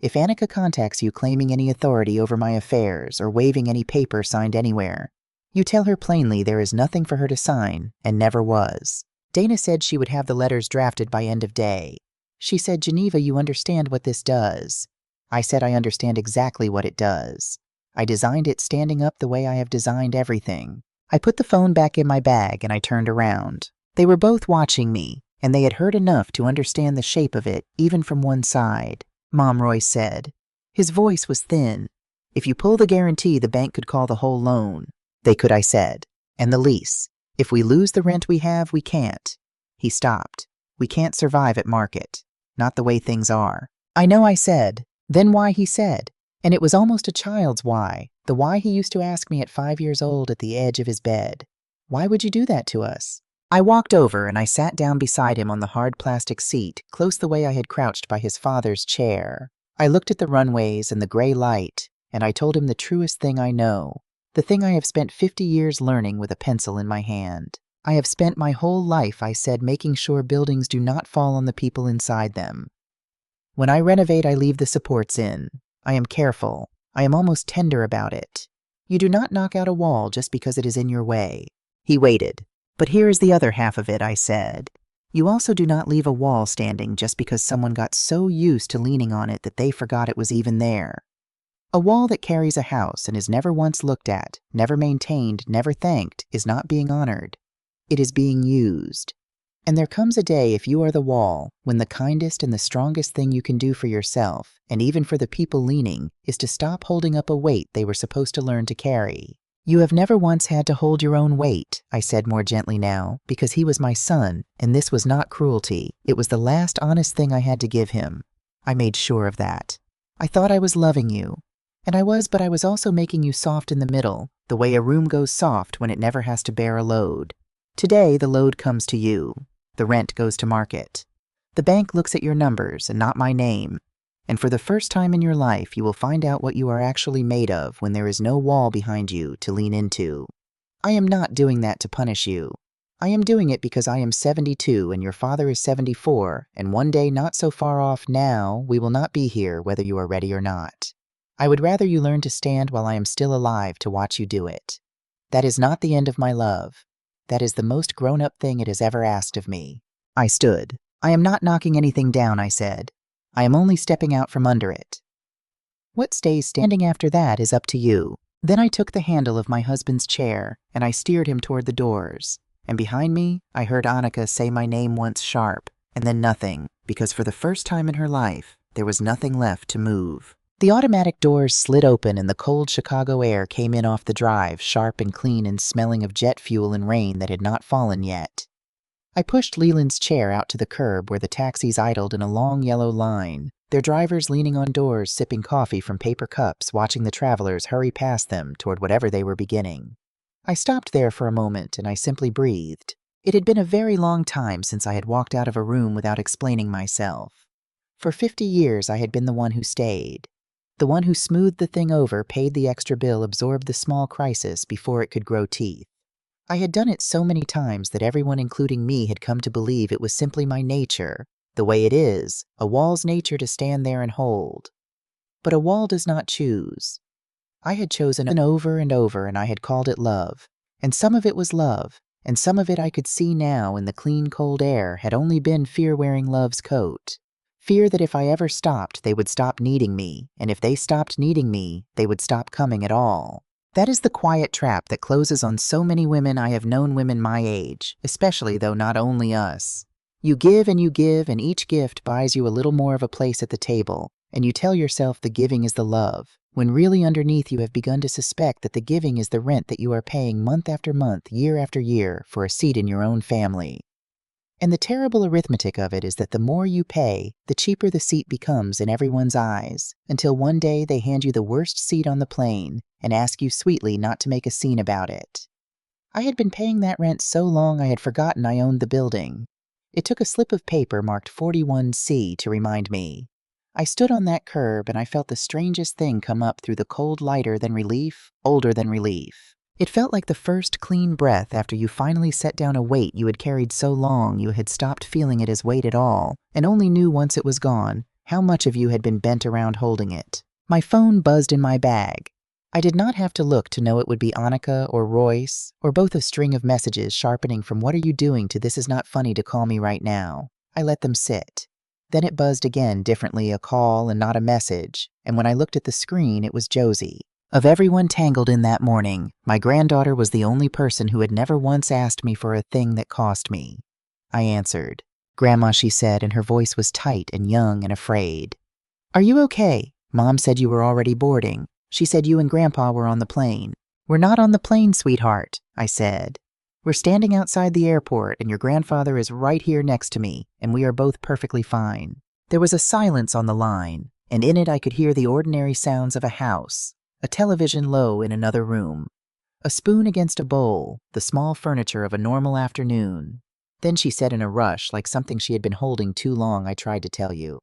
If Annika contacts you claiming any authority over my affairs or waiving any paper signed anywhere, you tell her plainly there is nothing for her to sign and never was. Dana said she would have the letters drafted by end of day. She said, Geneva, you understand what this does. I said I understand exactly what it does. I designed it standing up the way I have designed everything. I put the phone back in my bag and I turned around. They were both watching me, and they had heard enough to understand the shape of it, even from one side. Mom, Roy said. His voice was thin. If you pull the guarantee, the bank could call the whole loan. They could, I said. And the lease. If we lose the rent we have, we can't. He stopped. We can't survive at market. Not the way things are. I know, I said. Then why, he said. And it was almost a child's why. The why he used to ask me at 5 years old at the edge of his bed. Why would you do that to us? I walked over and I sat down beside him on the hard plastic seat, close the way I had crouched by his father's chair. I looked at the runways and the gray light, and I told him the truest thing I know. The thing I have spent 50 years learning with a pencil in my hand. I have spent my whole life, I said, making sure buildings do not fall on the people inside them. When I renovate, I leave the supports in. I am careful. I am almost tender about it. You do not knock out a wall just because it is in your way. He waited. But here is the other half of it, I said. You also do not leave a wall standing just because someone got so used to leaning on it that they forgot it was even there. A wall that carries a house and is never once looked at, never maintained, never thanked, is not being honored. It is being used. And there comes a day, if you are the wall, when the kindest and the strongest thing you can do for yourself, and even for the people leaning, is to stop holding up a weight they were supposed to learn to carry. You have never once had to hold your own weight, I said more gently now, because he was my son, and this was not cruelty. It was the last honest thing I had to give him. I made sure of that. I thought I was loving you. And I was, but I was also making you soft in the middle, the way a room goes soft when it never has to bear a load. Today, the load comes to you. The rent goes to market. The bank looks at your numbers and not my name. And for the first time in your life, you will find out what you are actually made of when there is no wall behind you to lean into. I am not doing that to punish you. I am doing it because I am 72 and your father is 74, and one day not so far off now, we will not be here whether you are ready or not. I would rather you learn to stand while I am still alive to watch you do it. That is not the end of my love. That is the most grown-up thing it has ever asked of me. I stood. I am not knocking anything down, I said. I am only stepping out from under it. What stays standing after that is up to you. Then I took the handle of my husband's chair, and I steered him toward the doors. And behind me, I heard Annika say my name once sharp, and then nothing, because for the first time in her life, there was nothing left to move. The automatic doors slid open and the cold Chicago air came in off the drive, sharp and clean and smelling of jet fuel and rain that had not fallen yet. I pushed Leland's chair out to the curb where the taxis idled in a long yellow line, their drivers leaning on doors sipping coffee from paper cups, watching the travelers hurry past them toward whatever they were beginning. I stopped there for a moment and I simply breathed. It had been a very long time since I had walked out of a room without explaining myself. For 50 years I had been the one who stayed. The one who smoothed the thing over, paid the extra bill, absorbed the small crisis before it could grow teeth. I had done it so many times that everyone, including me, had come to believe it was simply my nature, the way it is, a wall's nature to stand there and hold. But a wall does not choose. I had chosen over and over, and I had called it love. And some of it was love, and some of it I could see now in the clean, cold air had only been fear wearing love's coat. Fear that if I ever stopped, they would stop needing me, and if they stopped needing me, they would stop coming at all. That is the quiet trap that closes on so many women. I have known women my age, especially though not only us. You give, and each gift buys you a little more of a place at the table, and you tell yourself the giving is the love, when really underneath you have begun to suspect that the giving is the rent that you are paying month after month, year after year, for a seat in your own family. And the terrible arithmetic of it is that the more you pay, the cheaper the seat becomes in everyone's eyes, until one day they hand you the worst seat on the plane and ask you sweetly not to make a scene about it. I had been paying that rent so long I had forgotten I owned the building. It took a slip of paper marked 41C to remind me. I stood on that curb and I felt the strangest thing come up through the cold, lighter than relief, older than relief. It felt like the first clean breath after you finally set down a weight you had carried so long you had stopped feeling it as weight at all, and only knew once it was gone how much of you had been bent around holding it. My phone buzzed in my bag. I did not have to look to know it would be Annika or Royce, or both a string of messages sharpening from "what are you doing" to "this is not funny to call me right now." I let them sit. Then it buzzed again, differently, a call and not a message, and when I looked at the screen it was Josie. Of everyone tangled in that morning, my granddaughter was the only person who had never once asked me for a thing that cost me. I answered. "Grandma," she said, and her voice was tight and young and afraid. "Are you okay? Mom said you were already boarding. She said you and Grandpa were on the plane." "We're not on the plane, sweetheart," I said. "We're standing outside the airport, and your grandfather is right here next to me, and we are both perfectly fine." There was a silence on the line, and in it I could hear the ordinary sounds of a house. A television low in another room, a spoon against a bowl, the small furniture of a normal afternoon. Then she said in a rush, like something she had been holding too long, "I tried to tell you.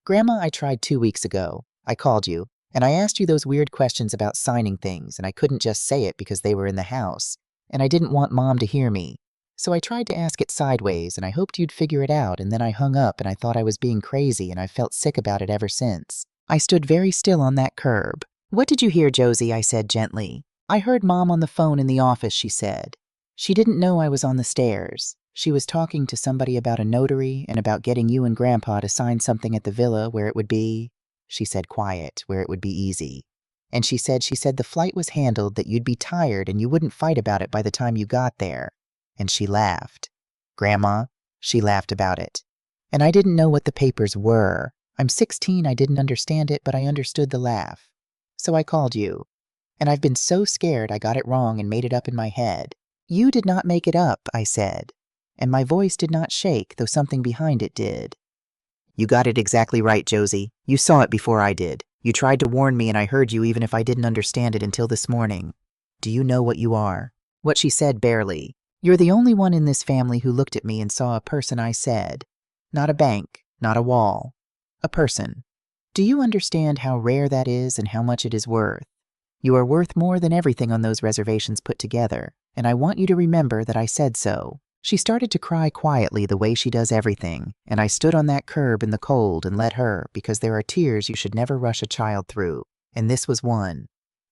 Grandma, I tried 2 weeks ago. I called you, and I asked you those weird questions about signing things, and I couldn't just say it because they were in the house, and I didn't want Mom to hear me. So I tried to ask it sideways, and I hoped you'd figure it out, and then I hung up, and I thought I was being crazy, and I've felt sick about it ever since." I stood very still on that curb. "What did you hear, Josie?" I said gently. "I heard Mom on the phone in the office," she said. "She didn't know I was on the stairs. She was talking to somebody about a notary and about getting you and Grandpa to sign something at the villa where it would be," she said quiet, "where it would be easy. And she said the flight was handled, that you'd be tired and you wouldn't fight about it by the time you got there." And she laughed. "Grandma," she laughed about it. And I didn't know what the papers were. I'm 16, I didn't understand it, but I understood the laugh. "So I called you. And I've been so scared I got it wrong and made it up in my head." "You did not make it up," I said. And my voice did not shake, though something behind it did. "You got it exactly right, Josie. You saw it before I did. You tried to warn me and I heard you even if I didn't understand it until this morning. Do you know what you are?" What she said barely. "You're the only one in this family who looked at me and saw a person," I said. "Not a bank, not a wall. A person. Do you understand how rare that is and how much it is worth? You are worth more than everything on those reservations put together, and I want you to remember that I said so." She started to cry quietly the way she does everything, and I stood on that curb in the cold and let her, because there are tears you should never rush a child through, and this was one.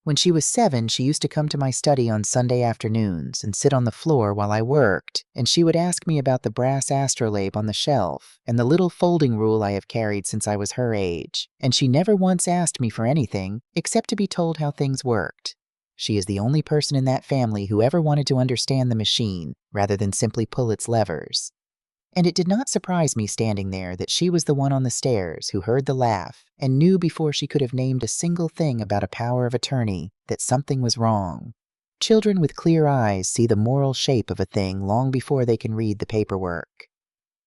When she was 7, she used to come to my study on Sunday afternoons and sit on the floor while I worked, and she would ask me about the brass astrolabe on the shelf and the little folding rule I have carried since I was her age, and she never once asked me for anything except to be told how things worked. She is the only person in that family who ever wanted to understand the machine rather than simply pull its levers. And it did not surprise me standing there that she was the one on the stairs who heard the laugh and knew before she could have named a single thing about a power of attorney that something was wrong. Children with clear eyes see the moral shape of a thing long before they can read the paperwork.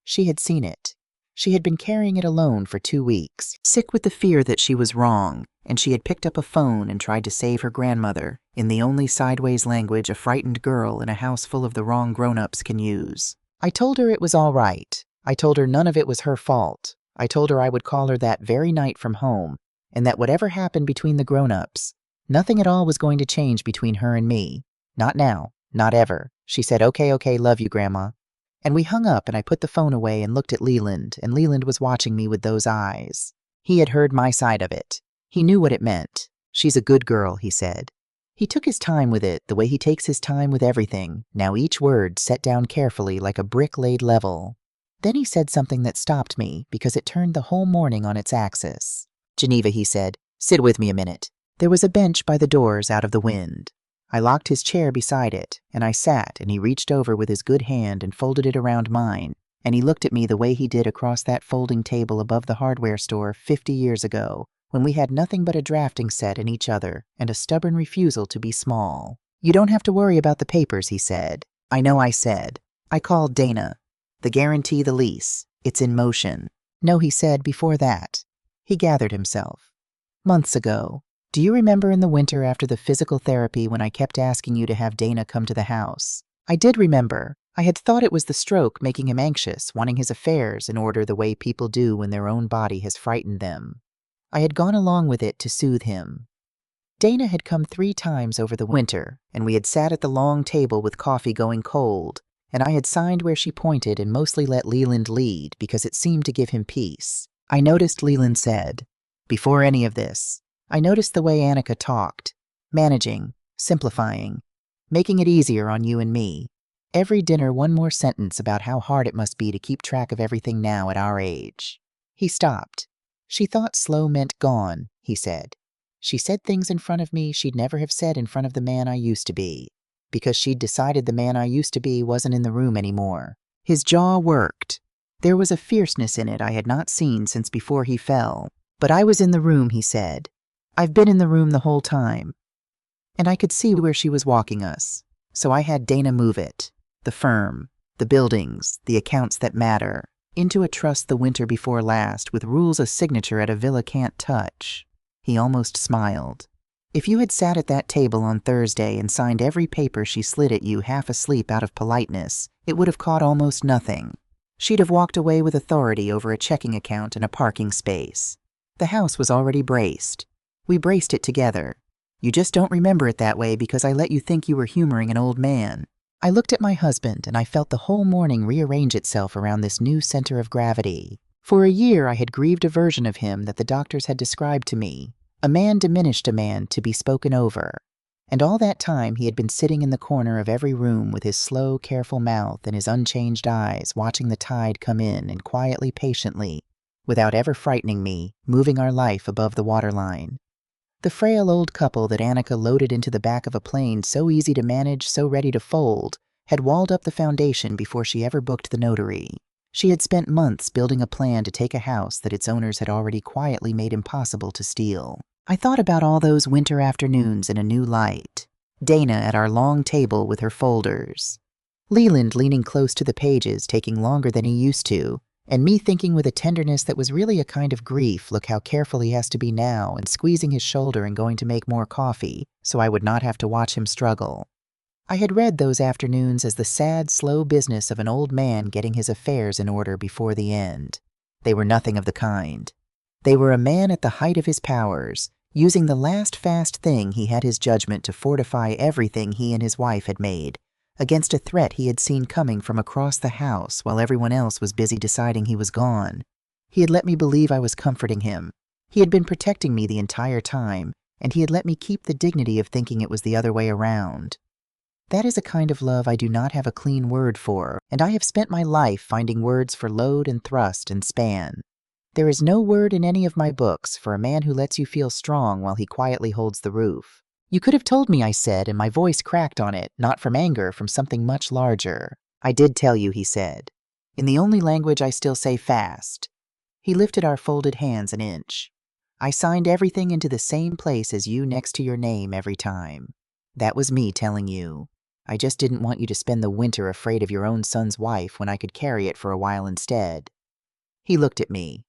She had seen it. She had been carrying it alone for 2 weeks, sick with the fear that she was wrong, and she had picked up a phone and tried to save her grandmother in the only sideways language a frightened girl in a house full of the wrong grown-ups can use. I told her it was all right. I told her none of it was her fault. I told her I would call her that very night from home, and that whatever happened between the grown-ups, nothing at all was going to change between her and me. Not now, not ever. She said, okay, love you, Grandma. And we hung up, and I put the phone away and looked at Leland, and Leland was watching me with those eyes. He had heard my side of it. He knew what it meant. She's a good girl, he said. He took his time with it, the way he takes his time with everything, now each word set down carefully like a brick laid level. Then he said something that stopped me because it turned the whole morning on its axis. Geneva, he said, sit with me a minute. There was a bench by the doors out of the wind. I locked his chair beside it, and I sat, and he reached over with his good hand and folded it around mine, and he looked at me the way he did across that folding table above the hardware store 50 years ago, when we had nothing but a drafting set in each other and a stubborn refusal to be small. You don't have to worry about the papers, he said. I know, I said. I called Dana. The guarantee, the lease. It's in motion. No, he said before that. He gathered himself. Months ago. Do you remember in the winter after the physical therapy when I kept asking you to have Dana come to the house? I did remember. I had thought it was the stroke making him anxious, wanting his affairs in order the way people do when their own body has frightened them. I had gone along with it to soothe him. Dana had come 3 times over the winter, and we had sat at the long table with coffee going cold, and I had signed where she pointed and mostly let Leland lead because it seemed to give him peace. I noticed, Leland said, before any of this, I noticed the way Annika talked, managing, simplifying, making it easier on you and me. Every dinner one more sentence about how hard it must be to keep track of everything now at our age. He stopped. She thought slow meant gone, he said. She said things in front of me she'd never have said in front of the man I used to be, because she'd decided the man I used to be wasn't in the room anymore. His jaw worked. There was a fierceness in it I had not seen since before he fell. But I was in the room, he said. I've been in the room the whole time. And I could see where she was walking us. So I had Dana move it. The firm, the buildings, the accounts that matter, into a trust the winter before last with rules a signature at a villa can't touch. He almost smiled. If you had sat at that table on Thursday and signed every paper she slid at you half asleep out of politeness, it would have caught almost nothing. She'd have walked away with authority over a checking account and a parking space. The house was already braced. We braced it together. You just don't remember it that way because I let you think you were humoring an old man. I looked at my husband and I felt the whole morning rearrange itself around this new center of gravity. For a year I had grieved a version of him that the doctors had described to me. A man diminished a man to be spoken over. And all that time he had been sitting in the corner of every room with his slow, careful mouth and his unchanged eyes, watching the tide come in and quietly, patiently, without ever frightening me, moving our life above the waterline. The frail old couple that Annika loaded into the back of a plane so easy to manage, so ready to fold, had walled up the foundation before she ever booked the notary. She had spent months building a plan to take a house that its owners had already quietly made impossible to steal. I thought about all those winter afternoons in a new light. Dana at our long table with her folders. Leland leaning close to the pages, taking longer than he used to, and me thinking with a tenderness that was really a kind of grief, look how careful he has to be now, and squeezing his shoulder and going to make more coffee, so I would not have to watch him struggle. I had read those afternoons as the sad, slow business of an old man getting his affairs in order before the end. They were nothing of the kind. They were a man at the height of his powers, using the last fast thing he had his judgment to fortify everything he and his wife had made, against a threat he had seen coming from across the house while everyone else was busy deciding he was gone. He had let me believe I was comforting him. He had been protecting me the entire time, and he had let me keep the dignity of thinking it was the other way around. That is a kind of love I do not have a clean word for, and I have spent my life finding words for load and thrust and span. There is no word in any of my books for a man who lets you feel strong while he quietly holds the roof. You could have told me, I said, and my voice cracked on it, not from anger, from something much larger. I did tell you, he said, in the only language I still say fast. He lifted our folded hands an inch. I signed everything into the same place as you next to your name every time. That was me telling you. I just didn't want you to spend the winter afraid of your own son's wife when I could carry it for a while instead. He looked at me.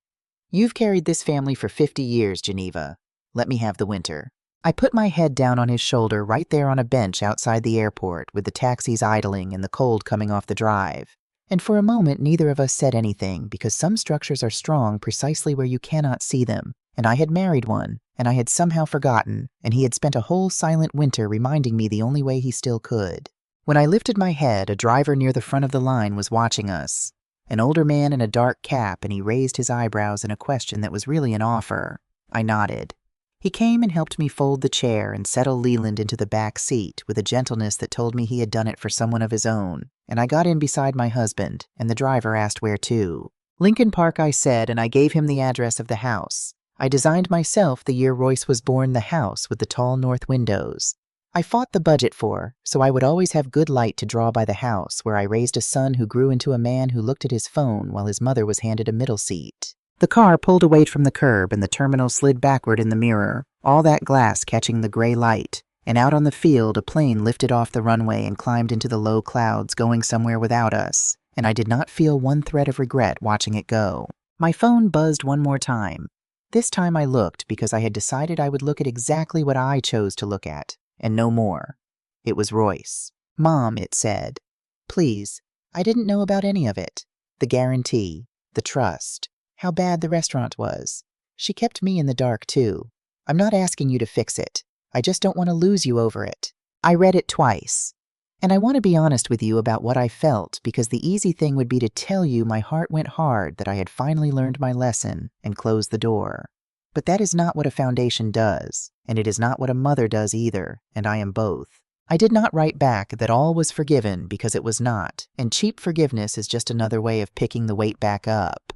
You've carried this family for 50 years, Geneva. Let me have the winter. I put my head down on his shoulder right there on a bench outside the airport with the taxis idling and the cold coming off the drive. And for a moment, neither of us said anything because some structures are strong precisely where you cannot see them. And I had married one, and I had somehow forgotten, and he had spent a whole silent winter reminding me the only way he still could. When I lifted my head, a driver near the front of the line was watching us. An older man in a dark cap, and he raised his eyebrows in a question that was really an offer. I nodded. He came and helped me fold the chair and settle Leland into the back seat with a gentleness that told me he had done it for someone of his own, and I got in beside my husband, and the driver asked where to. Lincoln Park, I said, and I gave him the address of the house. I designed myself the year Royce was born the house with the tall north windows. I fought the budget for, so I would always have good light to draw by the house where I raised a son who grew into a man who looked at his phone while his mother was handed a middle seat. The car pulled away from the curb and the terminal slid backward in the mirror, all that glass catching the gray light, and out on the field a plane lifted off the runway and climbed into the low clouds going somewhere without us, and I did not feel one thread of regret watching it go. My phone buzzed one more time. This time I looked because I had decided I would look at exactly what I chose to look at, and no more. It was Royce. Mom, it said. Please, I didn't know about any of it. The guarantee, the trust, how bad the restaurant was. She kept me in the dark too. I'm not asking you to fix it. I just don't want to lose you over it. I read it twice. And I want to be honest with you about what I felt because the easy thing would be to tell you my heart went hard that I had finally learned my lesson and closed the door. But that is not what a foundation does, and it is not what a mother does either, and I am both. I did not write back that all was forgiven because it was not, and cheap forgiveness is just another way of picking the weight back up.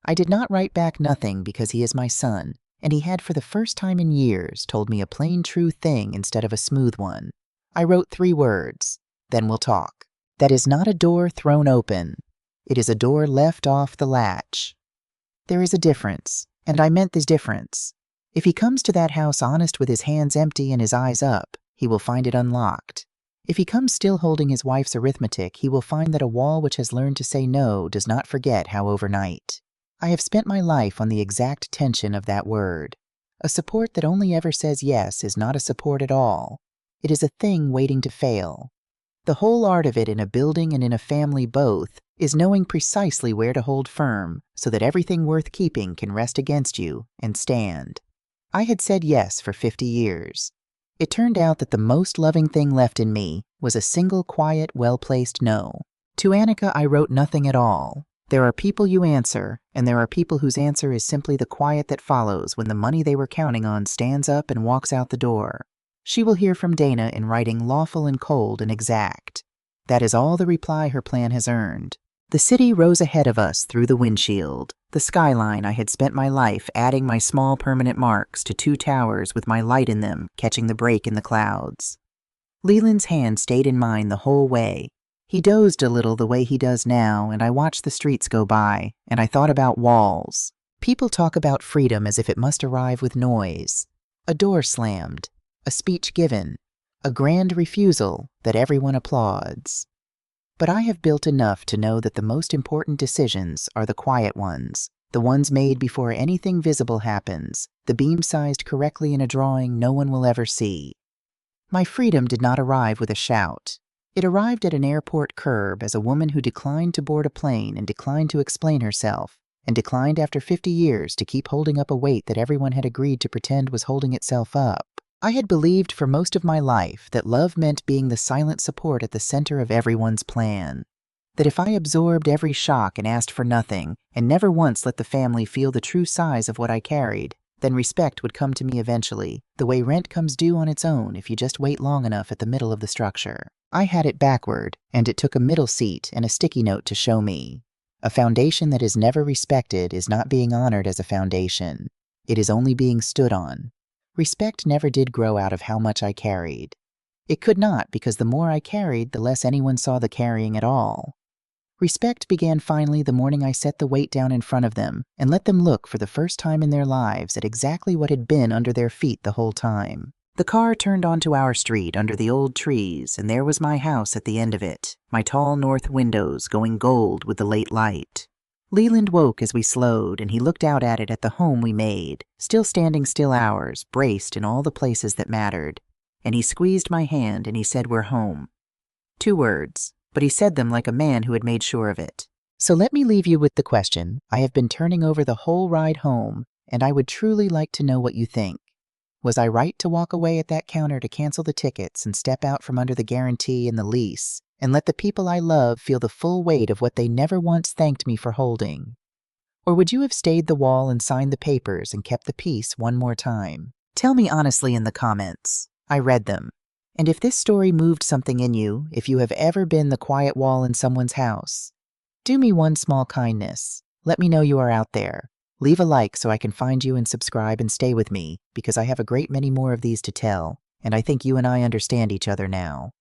I did not write back nothing because he is my son, and he had for the first time in years told me a plain true thing instead of a smooth one. I wrote 3 words. Then we'll talk. That is not a door thrown open. It is a door left off the latch. There is a difference, and I meant this difference. If he comes to that house honest with his hands empty and his eyes up, he will find it unlocked. If he comes still holding his wife's arithmetic, he will find that a wall which has learned to say no does not forget how overnight. I have spent my life on the exact tension of that word. A support that only ever says yes is not a support at all. It is a thing waiting to fail. The whole art of it in a building and in a family both is knowing precisely where to hold firm so that everything worth keeping can rest against you and stand. I had said yes for 50 years. It turned out that the most loving thing left in me was a single quiet, well-placed no. To Annika I wrote nothing at all. There are people you answer, and there are people whose answer is simply the quiet that follows when the money they were counting on stands up and walks out the door. She will hear from Dana in writing lawful and cold and exact. That is all the reply her plan has earned. The city rose ahead of us through the windshield. The skyline I had spent my life adding my small permanent marks to 2 towers with my light in them, catching the break in the clouds. Leland's hand stayed in mine the whole way. He dozed a little the way he does now, and I watched the streets go by, and I thought about walls. People talk about freedom as if it must arrive with noise. A door slammed. A speech given, a grand refusal that everyone applauds. But I have built enough to know that the most important decisions are the quiet ones, the ones made before anything visible happens, the beam sized correctly in a drawing no one will ever see. My freedom did not arrive with a shout. It arrived at an airport curb as a woman who declined to board a plane and declined to explain herself, and declined after 50 years to keep holding up a weight that everyone had agreed to pretend was holding itself up. I had believed for most of my life that love meant being the silent support at the center of everyone's plan. That if I absorbed every shock and asked for nothing, and never once let the family feel the true size of what I carried, Then respect would come to me eventually, the way rent comes due on its own if you just wait long enough at the middle of the structure. I had it backward, and it took a middle seat and a sticky note to show me. A foundation that is never respected is not being honored as a foundation. It is only being stood on. Respect never did grow out of how much I carried. It could not, because the more I carried, the less anyone saw the carrying at all. Respect began finally the morning I set the weight down in front of them and let them look for the first time in their lives at exactly what had been under their feet the whole time. The car turned onto our street under the old trees, and there was my house at the end of it, my tall north windows going gold with the late light. Leland woke as we slowed, and he looked out at it at the home we made, still standing still hours, braced in all the places that mattered. And he squeezed my hand and he said, "We're home." 2 words. But he said them like a man who had made sure of it. So let me leave you with the question I have been turning over the whole ride home, and I would truly like to know what you think. Was I right to walk away at that counter to cancel the tickets and step out from under the guarantee and the lease, and let the people I love feel the full weight of what they never once thanked me for holding? Or would you have stayed the wall and signed the papers and kept the peace one more time? Tell me honestly in the comments. I read them. And if this story moved something in you, if you have ever been the quiet wall in someone's house, do me one small kindness. Let me know you are out there. Leave a like so I can find you and subscribe and stay with me, because I have a great many more of these to tell, and I think you and I understand each other now.